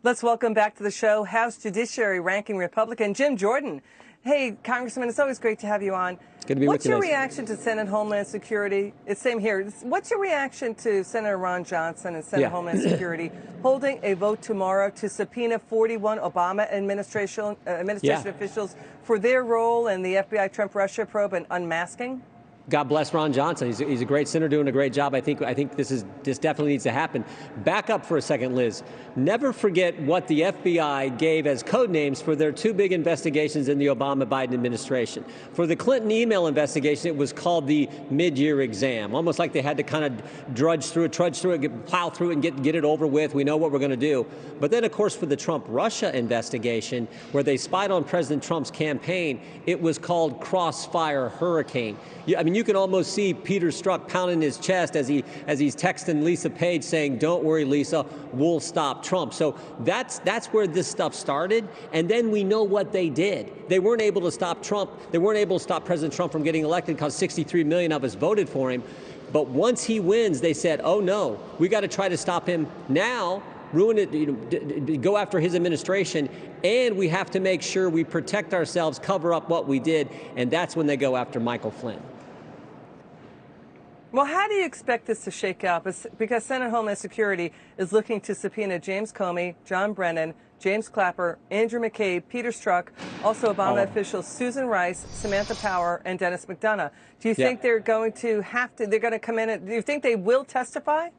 Let's welcome back to the show House Judiciary Ranking Republican Jim Jordan. Hey, Congressman, it's always great to have you on. Good to be What's with you. your reaction to Senate Homeland Security? It's same here. What's your reaction to Senator Ron Johnson and Senate Homeland Security holding a vote tomorrow to subpoena 41 Obama administration officials for their role in the FBI Trump-Russia probe and unmasking? God bless Ron Johnson. He's a great senator doing a great job. I think this definitely needs to happen. Back up for a second, Liz. Never forget what the FBI gave as code names for their two big investigations in the Obama-Biden administration. For the Clinton email investigation, it was called the mid-year exam, almost like they had to kind of trudge through it, plow through it, and get it over with. We know what we're going to do. But then, of course, for the Trump-Russia investigation, where they spied on President Trump's campaign, it was called Crossfire Hurricane. I mean, you can almost see Peter Strzok pounding his chest as he's texting Lisa Page saying, "Don't worry, Lisa, we'll stop Trump." So that's where this stuff started. And then we know what they did. They weren't able to stop Trump. They weren't able to stop President Trump from getting elected because 63 million of us voted for him. But once he wins, they said, "Oh no, we got to try to stop him now." Ruin it, go after his administration, and we have to make sure we protect ourselves, cover up what we did, and that's when they go after Michael Flynn. Well, how do you expect this to shake out? Because Senate Homeland Security is looking to subpoena James Comey, John Brennan, James Clapper, Andrew McCabe, Peter Strzok, also Obama officials Susan Rice, Samantha Power, and Dennis McDonough. Do you think they're going to come in do you think they will testify?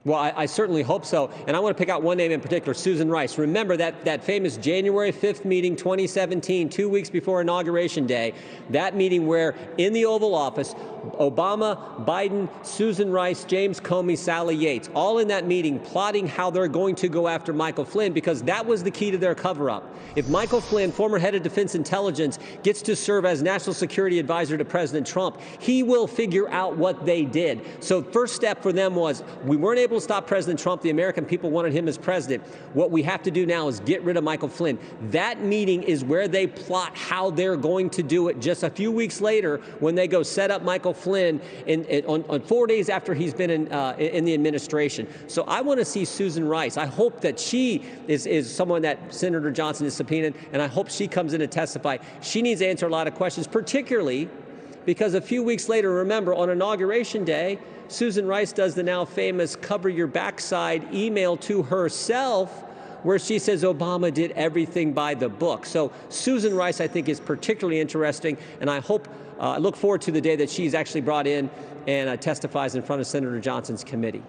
Well, I certainly hope so. And I want to pick out one name in particular, Susan Rice. Remember that famous January 5th meeting, 2017, 2 weeks before Inauguration Day, that meeting where in the Oval Office, Obama, Biden, Susan Rice, James Comey, Sally Yates, all in that meeting plotting how they're going to go after Michael Flynn, because that was the key to their cover-up. If Michael Flynn, former head of Defense Intelligence, gets to serve as National Security Advisor to President Trump, he will figure out what they did. So first step for them was, we weren't able to stop President Trump. The American people wanted him as president. What we have to do now is get rid of Michael Flynn. That meeting is where they plot how they're going to do it. Just a few weeks later, when they go set up Michael Flynn on 4 days after he's been in the administration. So I want to see Susan Rice. I hope that she is someone that Senator Johnson is subpoenaed, and I hope she comes in to testify. She needs to answer a lot of questions, particularly because a few weeks later, remember, on Inauguration Day, Susan Rice does the now famous cover your backside email to herself, where she says Obama did everything by the book. So Susan Rice, I think, is particularly interesting, and I look forward to the day that she's actually brought in and testifies in front of Senator Johnson's committee.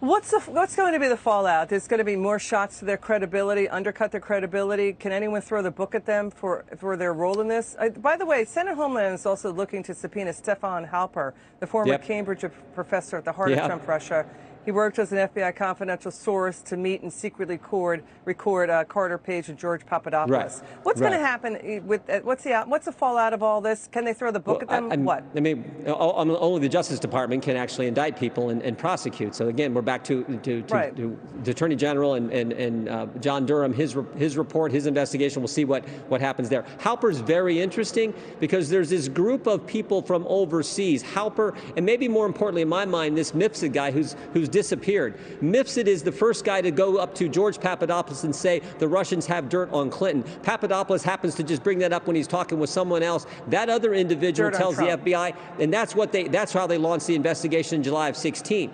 What's going to be the fallout? There's going to be more shots to their credibility, undercut their credibility. Can anyone throw the book at them for their role in this? By the way, Senate Homeland is also looking to subpoena Stefan Halper, the former Cambridge professor at the heart of Trump-Russia. He worked as an FBI confidential source to meet and secretly record Carter Page and George Papadopoulos. Right. What's going to happen with what's the fallout of all this? Can they throw the book at them? What? I mean, only the Justice Department can actually indict people and prosecute. So again, we're back to the Attorney General and John Durham. His report, his investigation. We'll see what happens there. Halper's very interesting because there's this group of people from overseas. Halper, and maybe more importantly in my mind, this Mifsud guy who's disappeared. Mifsud is the first guy to go up to George Papadopoulos and say the Russians have dirt on Clinton. Papadopoulos happens to just bring that up when he's talking with someone else. That other individual tells the FBI, and that's how they launched the investigation in July of 2016.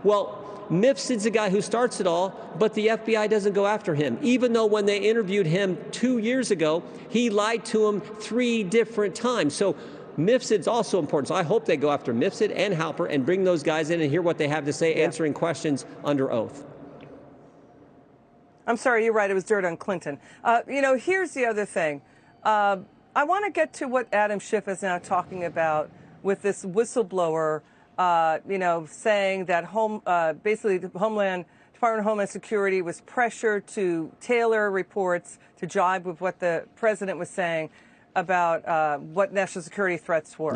Well, Mifsud's a guy who starts it all, but the FBI doesn't go after him, even though when they interviewed him 2 years ago, he lied to them 3 different times. So Mifsud's also important. So I hope they go after Mifsud and Halper and bring those guys in and hear what they have to say, answering questions under oath. I'm sorry, you're right. It was dirt on Clinton. Here's the other thing. I want to get to what Adam Schiff is now talking about with this whistleblower, saying that basically the Department of Homeland Security was pressured to tailor reports to jibe with what the president was saying about what national security threats were.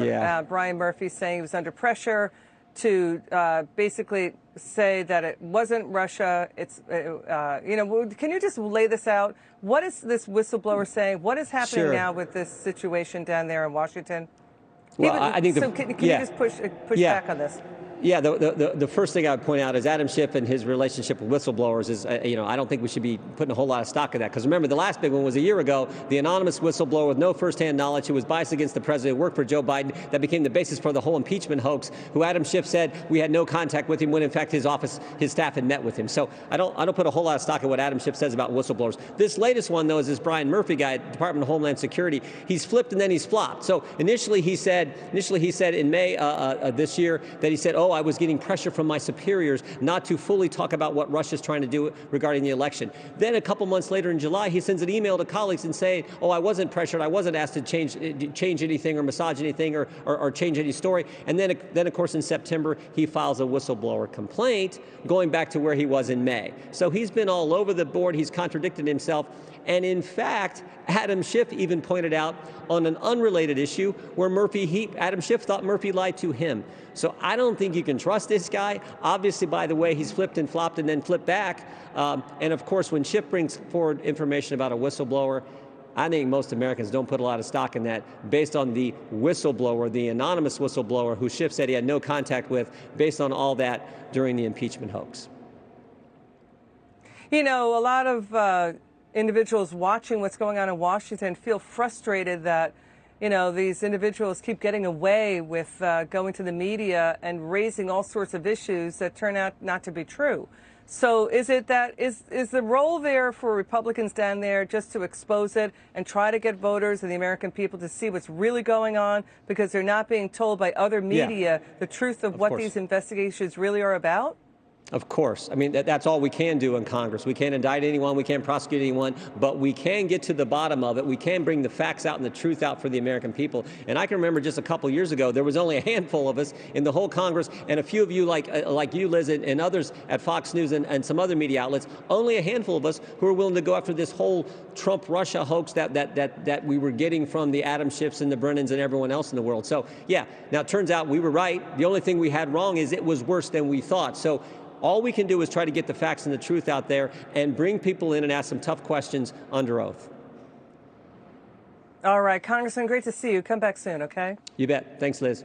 Brian Murphy saying he was under pressure to basically say that it wasn't Russia. Can you just lay this out? What is this whistleblower saying? What is happening now with this situation down there in Washington? Well, I think can you just push back on this? Yeah, the first thing I would point out is Adam Schiff and his relationship with whistleblowers is, I don't think we should be putting a whole lot of stock in that. Because remember, the last big one was a year ago, the anonymous whistleblower with no firsthand knowledge who was biased against the president, who worked for Joe Biden, that became the basis for the whole impeachment hoax, who Adam Schiff said we had no contact with him when in fact his staff had met with him. So I don't put a whole lot of stock in what Adam Schiff says about whistleblowers. This latest one, though, is this Brian Murphy guy at the Department of Homeland Security. He's flipped and then he's flopped. So initially he said in May this year that he said, oh, I was getting pressure from my superiors not to fully talk about what Russia's trying to do regarding the election. Then a couple months later in July, he sends an email to colleagues and saying, oh, I wasn't pressured, I wasn't asked to change anything or massage anything or change any story. And then of course in September, he files a whistleblower complaint going back to where he was in May. So he's been all over the board, he's contradicted himself. And in fact, Adam Schiff even pointed out on an unrelated issue where Adam Schiff thought Murphy lied to him. So I don't think you can trust this guy. Obviously, by the way, he's flipped and flopped and then flipped back. And of course, when Schiff brings forward information about a whistleblower, I think most Americans don't put a lot of stock in that based on the whistleblower, the anonymous whistleblower who Schiff said he had no contact with, based on all that during the impeachment hoax. You know, a lot of individuals watching what's going on in Washington feel frustrated that, you know, these individuals keep getting away with going to the media and raising all sorts of issues that turn out not to be true. So is the role there for Republicans down there just to expose it and try to get voters and the American people to see what's really going on because they're not being told by other media the truth of what these investigations really are about? Of course. I mean, that's all we can do in Congress. We can't indict anyone, we can't prosecute anyone, but we can get to the bottom of it. We can bring the facts out and the truth out for the American people. And I can remember just a couple years ago, there was only a handful of us in the whole Congress, and a few of you like you, Liz, and others at Fox News and some other media outlets, only a handful of us who were willing to go after this whole Trump-Russia hoax that we were getting from the Adam Schiffs and the Brennans and everyone else in the world. So, yeah, now it turns out we were right. The only thing we had wrong is it was worse than we thought. So all we can do is try to get the facts and the truth out there and bring people in and ask them tough questions under oath. All right, Congressman, great to see you. Come back soon, okay? You bet. Thanks, Liz.